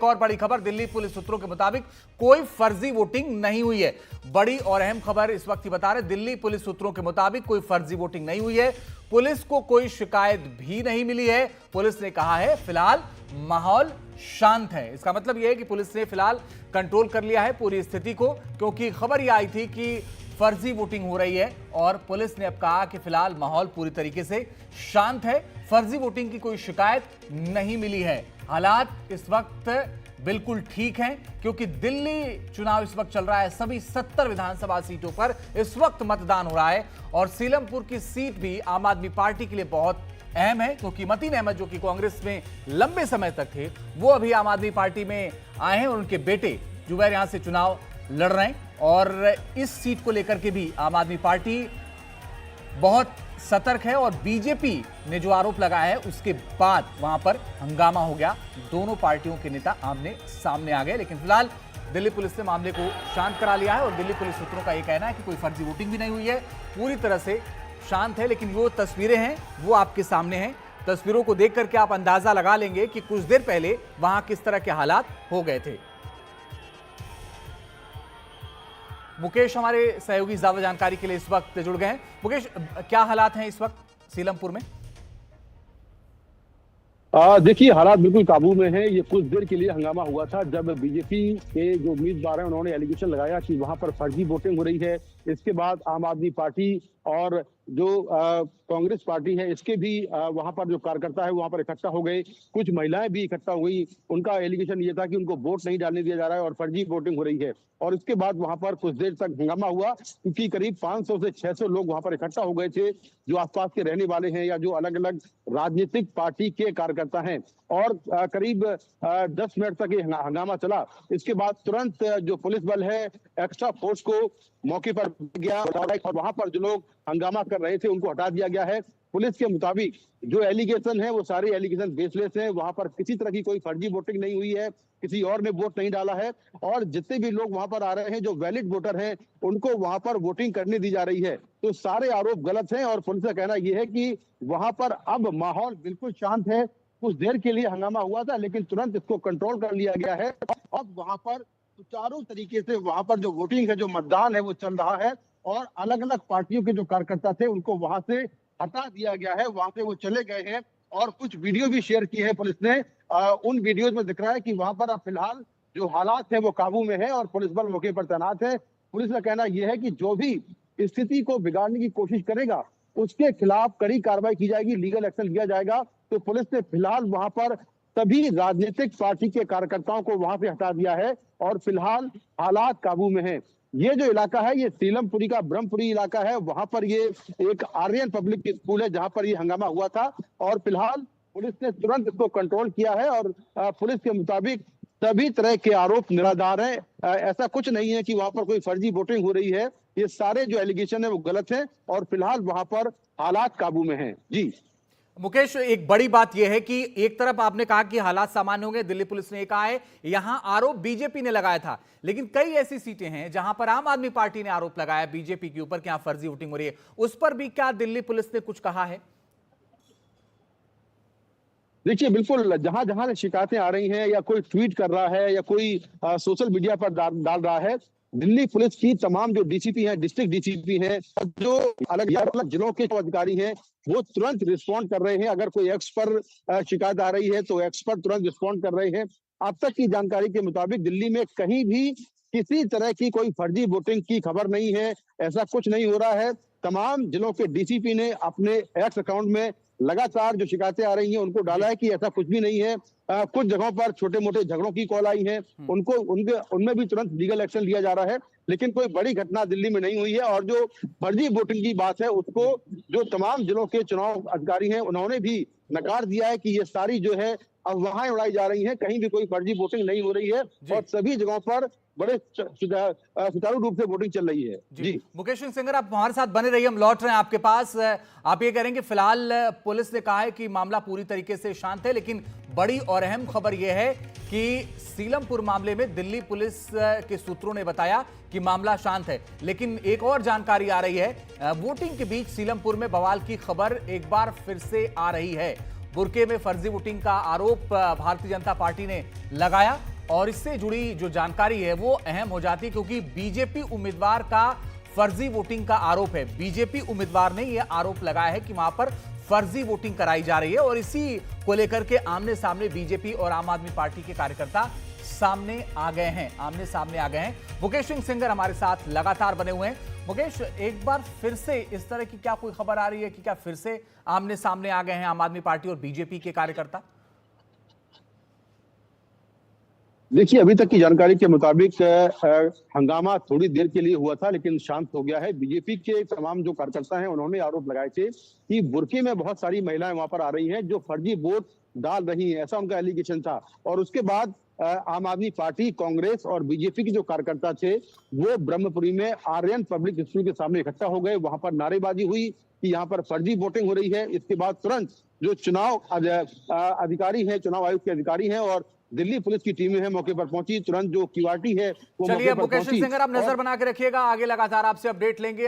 एक और बड़ी खबर, दिल्ली पुलिस सूत्रों के मुताबिक कोई फर्जी वोटिंग नहीं हुई है। बड़ी और अहम खबर इस वक्त ही बता रहे, दिल्ली पुलिस सूत्रों के मुताबिक कोई फर्जी वोटिंग नहीं हुई है। पुलिस को कोई शिकायत भी नहीं मिली है। पुलिस ने कहा है फिलहाल माहौल शांत है। इसका मतलब यह है कि पुलिस ने फिलहाल कंट्रोल कर लिया है पूरी स्थिति को, क्योंकि खबर यह आई थी कि फर्जी वोटिंग हो रही है और पुलिस ने अब कहा कि फिलहाल माहौल पूरी तरीके से शांत है, फर्जी वोटिंग की कोई शिकायत नहीं मिली है। हालात इस वक्त बिल्कुल ठीक हैं, क्योंकि दिल्ली चुनाव इस वक्त चल रहा है। सभी 70 विधानसभा सीटों पर इस वक्त मतदान हो रहा है और सीलमपुर की सीट भी आम आदमी पार्टी के लिए बहुत अहम है, क्योंकि मतीन अहमद जो कि कांग्रेस में लंबे समय तक थे, वो अभी आम आदमी पार्टी में आए हैं और उनके बेटे जुबैर यहां से चुनाव लड़ रहे हैं। और इस सीट को लेकर के भी आम आदमी पार्टी बहुत सतर्क है और बीजेपी ने जो आरोप लगाया है उसके बाद वहां पर हंगामा हो गया। दोनों पार्टियों के नेता आमने सामने आ गए, लेकिन फिलहाल दिल्ली पुलिस ने मामले को शांत करा लिया है और दिल्ली पुलिस सूत्रों का यह कहना है कि कोई फर्जी वोटिंग भी नहीं हुई है, पूरी तरह से शांत है। लेकिन वो तस्वीरें हैं वो आपके सामने हैं। तस्वीरों को देख करके आप अंदाजा लगा लेंगे कि कुछ देर पहले वहां किस तरह के हालात हो गए थे। मुकेश हमारे सहयोगी ज्यादा जानकारी के लिए इस वक्त जुड़ गए हैं। मुकेश, क्या हालात हैं इस वक्त सीलमपुर में? देखिए, हालात बिल्कुल काबू में हैं। ये कुछ देर के लिए हंगामा हुआ था जब बीजेपी के जो उम्मीदवार हैं उन्होंने एलिगेशन लगाया कि वहां पर फर्जी वोटिंग हो रही है। इसके बाद आम आदमी पार्टी और जो कांग्रेस पार्टी है इसके भी वहां पर जो कार्यकर्ता है वहां पर इकट्ठा हो गए। कुछ महिलाएं भी इकट्ठा हो गई। उनका एलिगेशन ये था कि उनको वोट नहीं डालने दिया जा रहा है और फर्जी वोटिंग हो रही है। और इसके बाद वहां पर कुछ देर तक हंगामा हुआ, क्योंकि करीब 500 से 600 लोग वहां पर इकट्ठा हो गए थे, जो आसपास के रहने वाले हैं या जो अलग अलग राजनीतिक पार्टी के कार्यकर्ता हैं। और करीब 10 मिनट तक ये हंगामा चला। इसके बाद तुरंत जो पुलिस बल है एक्स्ट्रा फोर्स को मौके पर गया और वहां पर जो लोग हंगामा कर रहे थे उनको हटा दिया गया है। पुलिस के मुताबिक जो एलिगेशन है वो सारे एलिगेशन बेसलेस हैं। वहां पर किसी तरह की कोई फर्जी वोटिंग नहीं हुई है, किसी और ने वोट नहीं डाला है और जितने भी लोग वहां पर आ रहे हैं जो वैलिड वोटर हैं उनको वहां पर वोटिंग करने दी जा रही है। तो सारे आरोप गलत हैं और पुलिस का कहना यह है कि वहां पर अब माहौल बिल्कुल शांत है। कुछ देर के लिए हंगामा हुआ था लेकिन तुरंत इसको कंट्रोल कर लिया गया है। अब वहां पर सुचारू तरीके से वहां पर जो वोटिंग है, जो मतदान है वो चल रहा है और अलग अलग पार्टियों के जो कार्यकर्ता थे उनको वहां से हटा दिया गया है। वहां से वो चले गए हैं और कुछ वीडियो भी शेयर की है पुलिस ने। उन वीडियोज में दिख रहा है कि वहां पर अब फिलहाल जो हालात है वो काबू में है और पुलिस बल मौके पर तैनात है। पुलिस का कहना यह है कि जो भी स्थिति को बिगाड़ने की कोशिश करेगा उसके खिलाफ कड़ी कार्रवाई की जाएगी, लीगल एक्शन लिया जाएगा। तो पुलिस ने फिलहाल वहां पर सभी राजनीतिक पार्टी के कार्यकर्ताओं को वहां से हटा दिया है और फिलहाल हालात काबू में हैं। ये जो इलाका है ये सीलमपुरी का ब्रह्मपुरी इलाका है। वहां पर ये एक आर्यन पब्लिक स्कूल है जहां पर ये हंगामा हुआ था और फिलहाल पुलिस ने तुरंत इसको कंट्रोल किया है और पुलिस के मुताबिक सभी तरह के आरोप निराधार हैं। ऐसा कुछ नहीं है कि वहां पर कोई फर्जी वोटिंग हो रही है। ये सारे जो एलिगेशन है वो गलत है और फिलहाल वहां पर हालात काबू में हैं। जी मुकेश, एक बड़ी बात यह है कि एक तरफ आपने कहा कि हालात सामान्य होंगे, दिल्ली पुलिस ने कहा है, यहां आरोप बीजेपी ने लगाया था, लेकिन कई ऐसी सीटें हैं जहां पर आम आदमी पार्टी ने आरोप लगाया बीजेपी के ऊपर कि यहां फर्जी वोटिंग हो रही है। उस पर भी क्या दिल्ली पुलिस ने कुछ कहा है? देखिए, बिल्कुल जहां जहां शिकायतें आ रही हैं या कोई ट्वीट कर रहा है या कोई सोशल मीडिया पर डाल रहा है, दिल्ली पुलिस की तमाम जो डीसीपी हैं, डिस्ट्रिक्ट डीसीपी हैं और जो अलग अलग जिलों के अधिकारी हैं वो तुरंत रिस्पॉन्ड कर रहे हैं। अगर कोई एक्स पर शिकायत आ रही है तो एक्स पर तुरंत रिस्पॉन्ड कर रहे हैं। अब तक की जानकारी के मुताबिक दिल्ली में कहीं भी किसी तरह की कोई फर्जी वोटिंग की खबर नहीं है, ऐसा कुछ नहीं हो रहा है। तमाम जिलों के डीसीपी ने अपने एक्स अकाउंट में लगातार जो शिकायतें आ रही हैं उनको डाला है कि ऐसा कुछ भी नहीं है। कुछ जगहों पर छोटे मोटे झगड़ों की कॉल आई है, उनमें भी तुरंत लीगल एक्शन लिया जा रहा है, लेकिन कोई बड़ी घटना दिल्ली में नहीं हुई है। और जो फर्जी वोटिंग की बात है उसको जो तमाम जिलों के चुनाव अधिकारी हैं उन्होंने भी नकार दिया है कि ये सारी जो है अफवाहें उड़ाई जा रही हैं, कहीं भी कोई फर्जी वोटिंग नहीं हो रही है और सभी जगहों पर बड़े सुचारू रूप से वोटिंग चल रही है। जी मुकेश सिंह सेंगर, आप हमारे साथ बने रहिए, हम लौट रहे हैं आपके पास। आप ये कह रहे हैं कि फिलहाल पुलिस ने कहा है कि मामला पूरी तरीके से शांत है, लेकिन बड़ी और अहम खबर यह है कि सीलमपुर मामले में दिल्ली पुलिस के सूत्रों ने बताया कि मामला शांत है। लेकिन एक और जानकारी आ रही है, वोटिंग के बीच सीलमपुर में बवाल की खबर एक बार फिर से आ रही है। बुरके में फर्जी वोटिंग का आरोप भारतीय जनता पार्टी ने लगाया और इससे जुड़ी जो जानकारी है वो अहम हो जाती है, क्योंकि बीजेपी उम्मीदवार का फर्जी वोटिंग का आरोप है। बीजेपी उम्मीदवार ने यह आरोप लगाया है कि वहां पर फर्जी वोटिंग कराई जा रही है, और इसी को लेकर के आमने सामने बीजेपी और आम आदमी पार्टी के कार्यकर्ता सामने आ गए हैं। मुकेश सिंह सेंगर हमारे साथ लगातार बने हुए हैं। मुकेश, एक बार फिर से इस तरह की क्या कोई खबर आ रही है कि क्या फिर से आमने सामने आ गए हैं आम आदमी पार्टी और बीजेपी के कार्यकर्ता? देखिए, अभी तक की जानकारी के मुताबिक हंगामा थोड़ी देर के लिए हुआ था, लेकिन शांत हो गया है। बीजेपी के तमाम जो कार्यकर्ता हैं उन्होंने आरोप लगाए थे कि बुर्के में बहुत सारी महिलाएं वहां पर आ रही हैं जो फर्जी वोट डाल रही हैं, ऐसा उनका एलिगेशन था। और उसके बाद आम आदमी पार्टी, कांग्रेस और बीजेपी के जो कार्यकर्ता थे वो ब्रह्मपुरी में आर्यन पब्लिक स्कूल के सामने इकट्ठा हो गए। वहां पर नारेबाजी हुई कि यहाँ पर फर्जी वोटिंग हो रही है। इसके बाद तुरंत जो चुनाव अधिकारी हैं, चुनाव आयोग के अधिकारी हैं और दिल्ली पुलिस की टीमें हैं मौके पर पहुंची। तुरंत जो क्यूआरटी है वो चलिए मौके पर मुकेश पहुंची। सिंह, आप नजर बना के रखिएगा, आगे लगातार आपसे अपडेट लेंगे।